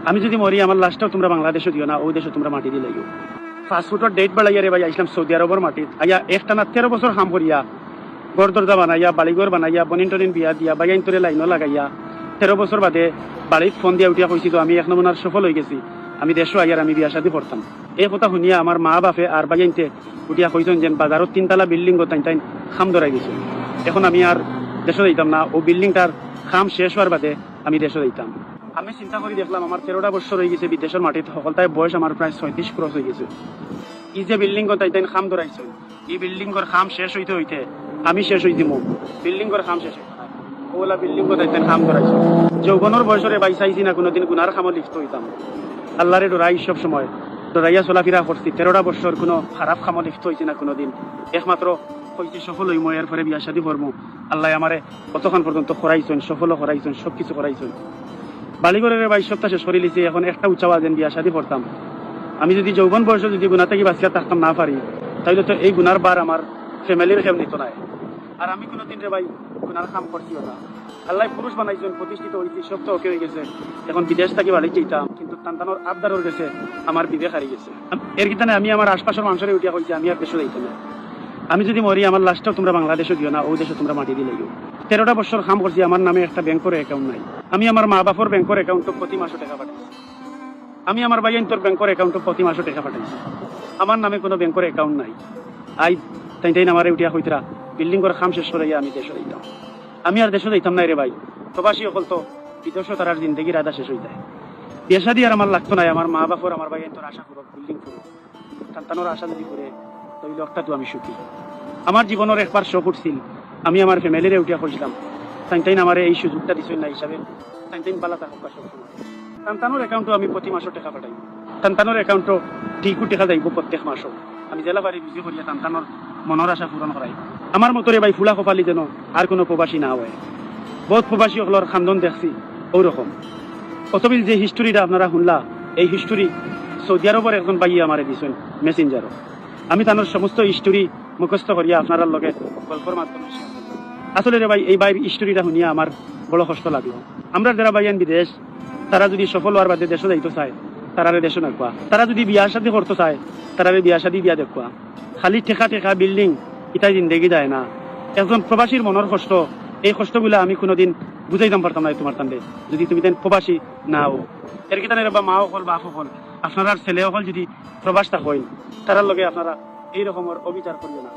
আমি যদি মরি আমার লাশটাও তোমরা বাংলাদেশে দিও না, ওই দেশে তোমরা মাটি দিলে পাসপোর্টের ডেট বাড়াইয়া রে ভাই আইসলাম সৌদি আরবের মাটিত আইয়া একটানা 13 বছর কাম করিয়া ঘর দরজা বানাইয়া বাড়িঘর বানাইয়া বনিন টনিন বিয়া দিয়া বাইন তোরে লাইনও লাগাইয়া 13 বছর বাদে বাড়িত ফোন দিয়া উঠিয়া কইছি তো আমি এক নমুনার সফল হয়ে গেছি, আমি দেশও আইয়ার আমি বিয়া শাদী করতাম। এই কথা শুনিয়া আমার মা বাপে আর বাইনতে উঠিয়া কইছেন যে বাজারত 3 তলা বিল্ডিং তাই তাই খাম ধরাই গেছে। এখন আমি আর দেশে যাইতাম না, ও বিল্ডিংটার খাম শেষ হওয়ার বাদে আমি দেশে যাইতাম। আমি চিন্তা করি দেখলাম আমার 13টা বছর হয়ে গেছে বিদেশের মাটিতে, সকলটাই বয়স আমার প্রায় 36 ক্রস হয়ে গেছে। এই যে বিল্ডিং তাই তাই খাম ধরাইছে, এই বিল্ডিংর খাম শেষ হইতে হইতে আমি শেষ হয়ে দিব, বিল্ডিংর খাম শেষ হইতে ওলা বিল্ডিং তাই তাই খাম ধরাইছে। যৌবনের বয়সরে বাই চাইছি না কোনোদিন গুনার খামও লিপ্ত হইতাম। আল্লাহরে ডরাই সব সময় ডরাইয়া চলাফেরা করছি, 13টা বছর কোনো খারাপ খামও লিপ্ত হয়েছি না কোনোদিন। একমাত্র হয়েছে সফল হই মই এর পরে বিয়া শাদী করবো। আল্লাহ আমারে কতক্ষণ পর্যন্ত করাইছেন, সফলও করাইছেন, সবকিছু করাইছেন। বালিগরের 22 সপ্তাহ শেষ করে লিছি, এখন একটা উচ্চাওয়া যেন বিয়া শাদী করতাম। আমি যদি যৌবন বয়সে যদি গুণা থেকে বাঁচিয়া থাকতাম না পারি, তাইলে তো এই গুনার বার আমার ফ্যামিলির খেম নিত নাই। আর আমি কোনোদিন রে ভাই গুনার কাম করছিও না। আল্লাহ পুরুষ বানাইছেন, প্রতিষ্ঠিত হয়েছি, সব তো ওকে হয়ে গেছে। এখন বিদেশ থেকে বাড়ি চাইতাম, কিন্তু তান্তানোর আবদারর গেছে, আমার বিবেক হারিয়ে গেছে। এর কিতানে আমি আমার আশপাশের মানুষের উঠিয়া কইছি আমি আর দেশে যাইতাম না। আমি যদি মরি আমার লাশটাও তোমরা বাংলাদেশে দিও না, ওই দেশে তোমরা মাটি দিলেই। 13টা বছর কাম করছি, আমার নামে একটা ব্যাংকের অ্যাকাউন্ট নাই। আমি আমার মা বাপর ব্যাংকের অ্যাকাউন্টে প্রতি মাসে টাকা পাঠাইছি। আমি আমার ভাইয়ের ব্যাংকের অ্যাকাউন্টে প্রতি মাসে টাকা পাঠাইছি। আমার নামে কোনো ব্যাংকের অ্যাকাউন্ট নাই। আই তাই তাই আমার উঠিয়া হইতরা বিল্ডিংয়ের কাম শেষ করে আমি দেশে যাইতাম। আমি আর দেশে যাইতাম না রে ভাই। প্রবাসী সকল তো বিদেশ তার জিন্দগির আদা শেষ হয়ে যায়। বিয়া শাদী আর আমার লাগতো নাই। আমার মা বাপর আমার ভাইয়ের আশা করো বিল্ডিং করো, সন্তানোর আশা যদি করে তাহলে একটা তো আমি সুখী। আমার জীবনের একবার শখ উঠছিল, আমি আমার ফ্যামিলিরে উঠিয়া করছিলাম। তাই তাই আমার এই সুযোগটা দিচ্ছেন না হিসাবে তাই তাই পালা থাকুক সবসময়। সন্তানোর অ্যাকাউন্টও আমি প্রতি মাসও টাকা পাঠাই। সন্তানোর অ্যাকাউন্টও ঠিকও টাকা যাইব প্রত্যেক মাসও। আমি জেলা বাড়ি রুজি করিয়া সন্তানোর মনের আশা পূরণ করাই। আমার মতরে ভাই ফুলা কপালি যেন আর কোনো প্রবাসী না হয়। বহুত প্রবাসী সকলের খান্দন দেখছি ওরকম। অতবিল যে হিস্টোরিটা আপনারা শুনলা, এই হিস্টোরি সৌদি আরবের একজন ভাই আমারে দিয়েছেন মেসেঞ্জারও। আমি তার সমস্ত হিস্টোরি মুখস্থ করিয়া আপনার লগে গল্পের মাধ্যমে আসলে রে ভাই এই ভাইয়ের হিস্টোরিটা শুনিয়া আমার বড় কষ্ট লাগলো। আমরা যারা ভাইয়ান বিদেশ, তারা যদি সফল হওয়ার বাদে দেশে যাইতে চায়, তারারে দেশে দেখবা। তারা যদি বিয়া শাদী করতে চায়, তারারে বিয়া শাদী দিয়া দেখবা। খালি ঠেকা ঠেকা বিল্ডিং ইটাই জিন্দেগি যায় না। একজন প্রবাসীর মনের কষ্ট, এই কষ্টগুলো আমি কোনোদিন বুঝাইতাম পারতাম না তোমার তান্ডে যদি তুমি তেন প্রবাসী নাও। এর কি তানের বা মা হল বাপ হল আপনার ছেলে হল যদি প্রবাস থাকেন, তারার লগে আপনারা এই রকমের অবিচার করিও না।